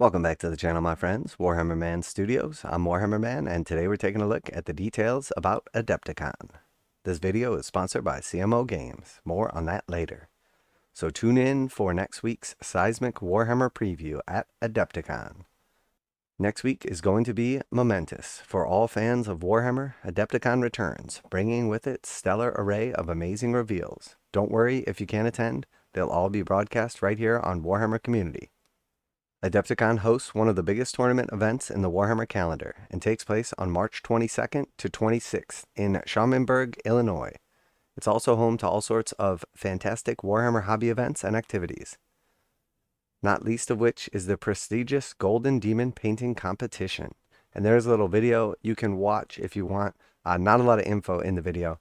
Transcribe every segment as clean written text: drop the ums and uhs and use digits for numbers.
Welcome back to the channel, my friends. Warhammer Man Studios. I'm Warhammer Man, and today we're taking a look at the details about Adepticon. This video is sponsored by CMO Games. More on that later. So tune in for next week's Seismic Warhammer preview at Adepticon. Next week is going to be momentous. For all fans of Warhammer, Adepticon returns, bringing with it stellar array of amazing reveals. Don't worry if you can't attend, they'll all be broadcast right here on Warhammer Community. Adepticon hosts one of the biggest tournament events in the Warhammer calendar and takes place on March 22nd to 26th in Schaumburg, Illinois. It's also home to all sorts of fantastic Warhammer hobby events and activities, not least of which is the prestigious Golden Demon Painting Competition. And there's a little video you can watch if you want. Not a lot of info in the video.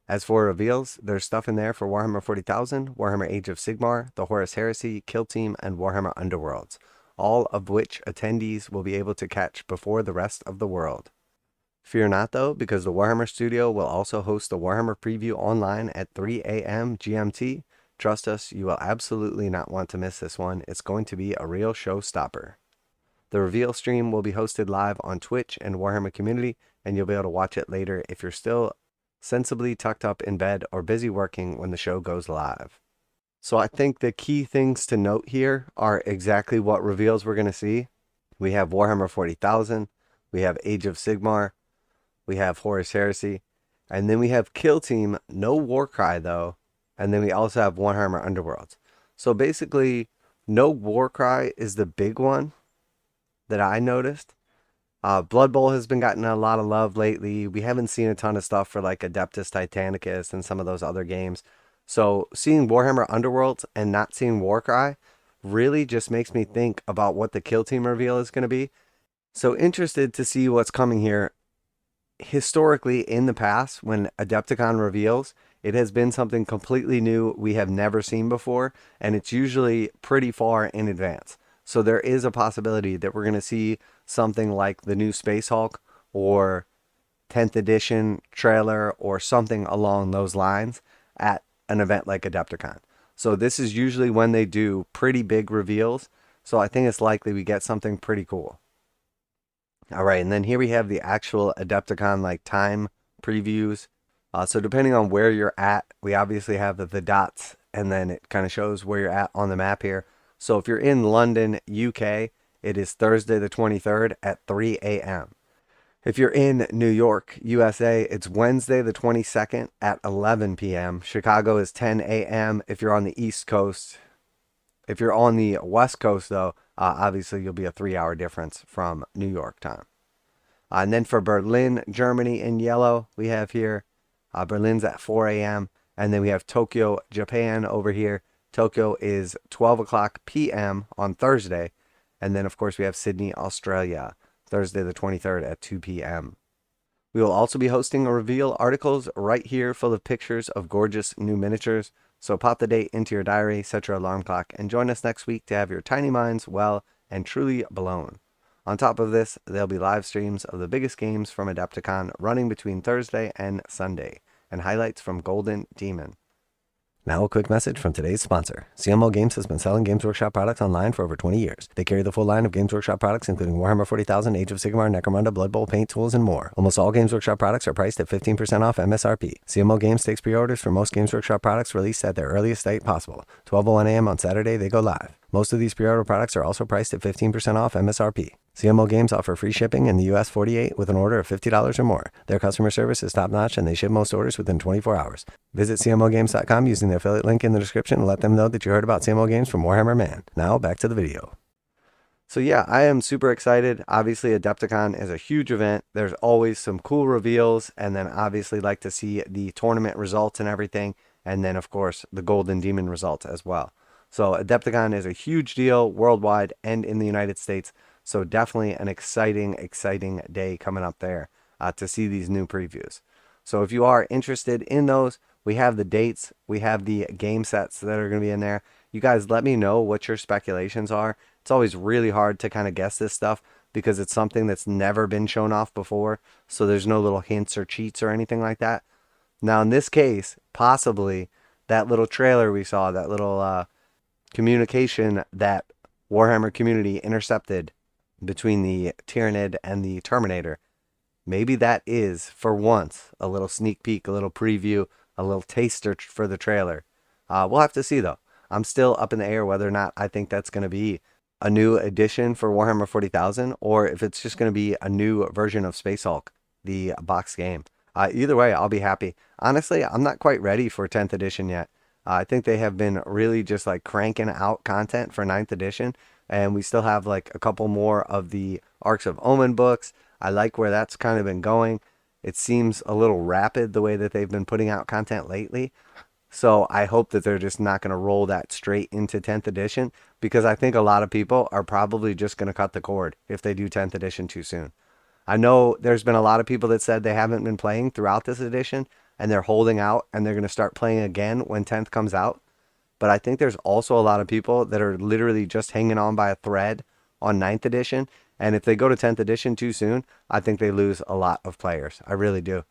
As for reveals, there's stuff in there for Warhammer 40,000, Warhammer Age of Sigmar, the Horus Heresy, Kill Team, and Warhammer Underworlds, all of which attendees will be able to catch before the rest of the world. Fear not though, because the Warhammer Studio will also host the Warhammer Preview online at 3 a.m. GMT. Trust us, you will absolutely not want to miss this one. It's going to be a real showstopper. The reveal stream will be hosted live on Twitch and Warhammer Community, and you'll be able to watch it later if you're still sensibly tucked up in bed or busy working when the show goes live. So I think the key things to note here are exactly what reveals we're going to see. We have Warhammer 40,000, we have Age of Sigmar, we have Horus Heresy, and then we have Kill Team, no warcry though, and then we also have Warhammer Underworlds. So basically, no warcry is the big one that I noticed. Blood Bowl has been getting a lot of love lately. We haven't seen a ton of stuff for like Adeptus Titanicus and some of those other games. So seeing Warhammer Underworlds and not seeing Warcry really just makes me think about what the Kill Team reveal is going to be. So interested to see what's coming here. Historically, in the past, when Adepticon reveals, it has been something completely new we have never seen before, and it's usually pretty far in advance. So there is a possibility that we're going to see something like the new Space Hulk or 10th edition trailer or something along those lines at an event like Adepticon. So this is usually when they do pretty big reveals. So I think it's likely we get something pretty cool. All right, and then here we have the actual Adepticon like time previews. So depending on where you're at, we obviously have the dots, and then it kind of shows where you're at on the map here. So if you're in London, UK, it is Thursday the 23rd at 3 a.m. If you're in New York, USA, it's Wednesday the 22nd at 11 p.m. Chicago is 10 a.m. if you're on the East Coast. If you're on the West Coast, though, obviously you'll be a 3-hour difference from New York time. And then for Berlin, Germany in yellow, we have here Berlin's at 4 a.m. And then we have Tokyo, Japan over here. Tokyo is 12 o'clock p.m. on Thursday. And then, of course, we have Sydney, Australia, Thursday the 23rd at 2 p.m. We will also be hosting a reveal articles right here full of pictures of gorgeous new miniatures. So pop the date into your diary, set your alarm clock, and join us next week to have your tiny minds well and truly blown. On top of this, there'll be live streams of the biggest games from Adepticon running between Thursday and Sunday, and highlights from Golden Demon. Now a quick message from today's sponsor. CMO Games has been selling Games Workshop products online for over 20 years. They carry the full line of Games Workshop products, including Warhammer 40,000, Age of Sigmar, Necromunda, Blood Bowl, paint tools, and more. Almost all Games Workshop products are priced at 15% off MSRP. CMO Games takes pre-orders for most Games Workshop products released at their earliest date possible. 12:01 a.m. on Saturday, they go live. Most of these pre-order products are also priced at 15% off MSRP. CMO Games offer free shipping in the US 48 with an order of $50 or more. Their customer service is top-notch and they ship most orders within 24 hours. Visit CMOGames.com using the affiliate link in the description and let them know that you heard about CMO Games from Warhammer Man. Now, back to the video. So yeah, I am super excited. Obviously, Adepticon is a huge event. There's always some cool reveals, and then obviously like to see the tournament results and everything, and then of course the Golden Demon results as well. So Adepticon is a huge deal worldwide and in the United States. So definitely an exciting day coming up there to see these new previews. So if you are interested in those, we have the dates, we have the game sets that are going to be in there. You guys let me know what your speculations are. It's always really hard to kind of guess this stuff because it's something that's never been shown off before. So there's no little hints or cheats or anything like that. Now in this case, possibly that little trailer we saw, that little communication that Warhammer community intercepted between the Tyranid and the Terminator. Maybe that is, for once, a little sneak peek, a little preview, a little taster for the trailer. We'll have to see, though. I'm still up in the air whether or not I think that's going to be a new addition for Warhammer 40,000 or if it's just going to be a new version of Space Hulk, the box game. Either way, I'll be happy. Honestly, I'm not quite ready for 10th edition yet. I think they have been really just like cranking out content for 9th edition, and we still have like a couple more of the Arcs of Omen books. I like where that's kind of been going. It seems a little rapid the way that they've been putting out content lately. So I hope that they're just not going to roll that straight into 10th edition, because I think a lot of people are probably just going to cut the cord if they do 10th edition too soon. I know there's been a lot of people that said they haven't been playing throughout this edition and they're holding out and they're going to start playing again when 10th comes out. But I think there's also a lot of people that are literally just hanging on by a thread on 9th edition. And if they go to 10th edition too soon, I think they lose a lot of players. I really do.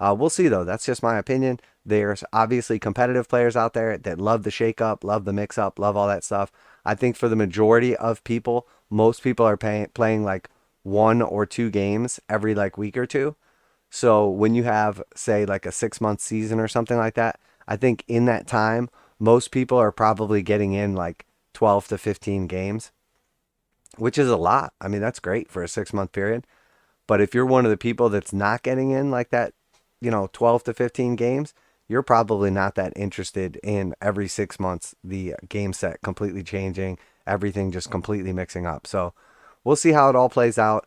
We'll see, though. That's just my opinion. There's obviously competitive players out there that love the shake-up, love the mix-up, love all that stuff. I think for the majority of people, most people are playing like 1 or 2 games every like week or two. So when you have, say, like a 6-month season or something like that, I think in that time, most people are probably getting in like 12 to 15 games, which is a lot. I mean, that's great for a 6-month period. But if you're one of the people that's not getting in like that, 12 to 15 games, you're probably not that interested in every 6 months, the game set completely changing, everything just completely mixing up. So we'll see how it all plays out.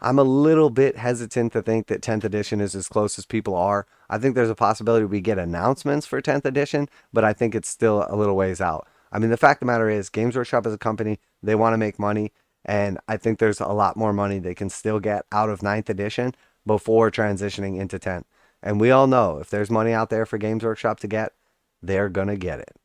I'm a little bit hesitant to think that 10th edition is as close as people are. I think there's a possibility we get announcements for 10th edition, but I think it's still a little ways out. I mean, the fact of the matter is, Games Workshop as a company, they want to make money, and I think there's a lot more money they can still get out of 9th edition before transitioning into 10th. And we all know if there's money out there for Games Workshop to get, they're going to get it.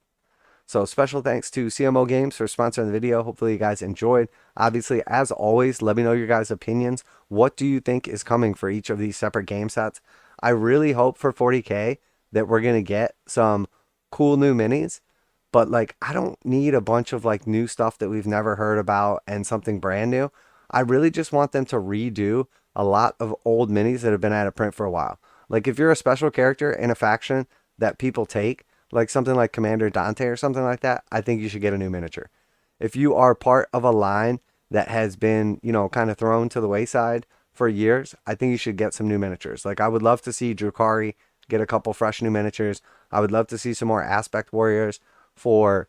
So special thanks to CMO Games for sponsoring the video. Hopefully you guys enjoyed. Obviously, as always, let me know your guys' opinions. What do you think is coming for each of these separate game sets? I really hope for 40K that we're going to get some cool new minis. But like, I don't need a bunch of like new stuff that we've never heard about and something brand new. I really just want them to redo a lot of old minis that have been out of print for a while. Like if you're a special character in a faction that people take, like something like Commander Dante or something like that, I think you should get a new miniature. If you are part of a line that has been, kind of thrown to the wayside for years, I think you should get some new miniatures. Like I would love to see Drukhari get a couple fresh new miniatures. I would love to see some more Aspect Warriors for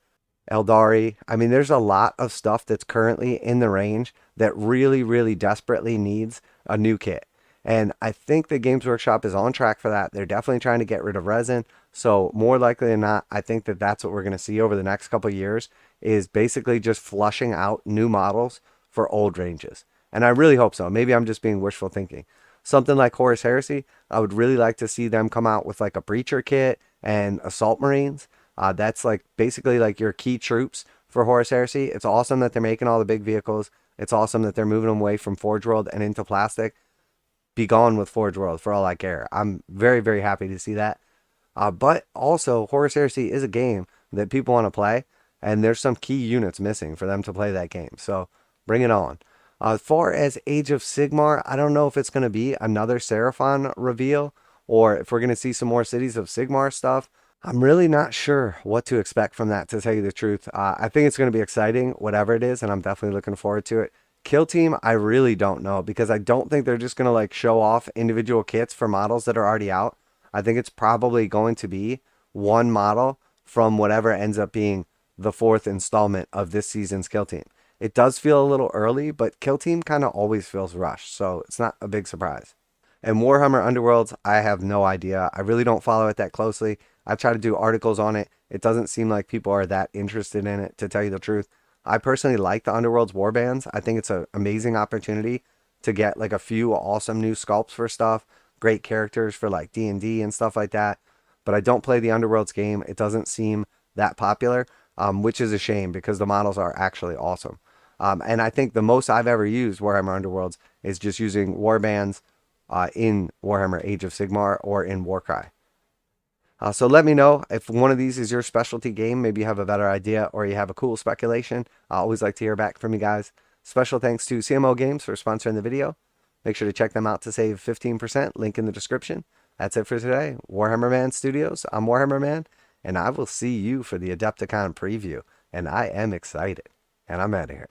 Eldari. I mean, there's a lot of stuff that's currently in the range that really, really desperately needs a new kit. And I think the Games Workshop is on track for that. They're definitely trying to get rid of resin. So more likely than not, I think that that's what we're going to see over the next couple of years is basically just flushing out new models for old ranges. And I really hope so. Maybe I'm just being wishful thinking. Something like Horus Heresy, I would really like to see them come out with like a Breacher kit and Assault Marines. That's like basically like your key troops for Horus Heresy. It's awesome that they're making all the big vehicles. It's awesome that they're moving them away from forgeworld and into plastic. Be gone with forgeworld for all I care. I'm very, very happy to see that. But also, Horus Heresy is a game that people want to play, and there's some key units missing for them to play that game. So bring it on. As far as Age of Sigmar, I don't know if it's going to be another Seraphon reveal or if we're going to see some more Cities of Sigmar stuff. I'm really not sure what to expect from that, to tell you the truth. I think it's going to be exciting, whatever it is, and I'm definitely looking forward to it. Kill Team, I really don't know, because I don't think they're just going to like show off individual kits for models that are already out. I think it's probably going to be one model from whatever ends up being the 4th installment of this season's Kill Team. It does feel a little early, but Kill Team kind of always feels rushed, so it's not a big surprise. And Warhammer Underworlds, I have no idea. I really don't follow it that closely. I've tried to do articles on it. It doesn't seem like people are that interested in it, to tell you the truth. I personally like the Underworlds warbands. I think it's an amazing opportunity to get like a few awesome new sculpts for stuff, great characters for like D&D and stuff like that. But I don't play the Underworlds game. It doesn't seem that popular, which is a shame because the models are actually awesome. And I think the most I've ever used Warhammer Underworlds is just using warbands in Warhammer Age of Sigmar or in Warcry. So let me know if one of these is your specialty game. Maybe you have a better idea or you have a cool speculation. I always like to hear back from you guys. Special thanks to CMO Games for sponsoring the video. Make sure to check them out to save 15%. Link in the description. That's it for today. Warhammer Man Studios. I'm Warhammer Man, and I will see you for the Adepticon preview. And I am excited. And I'm out of here.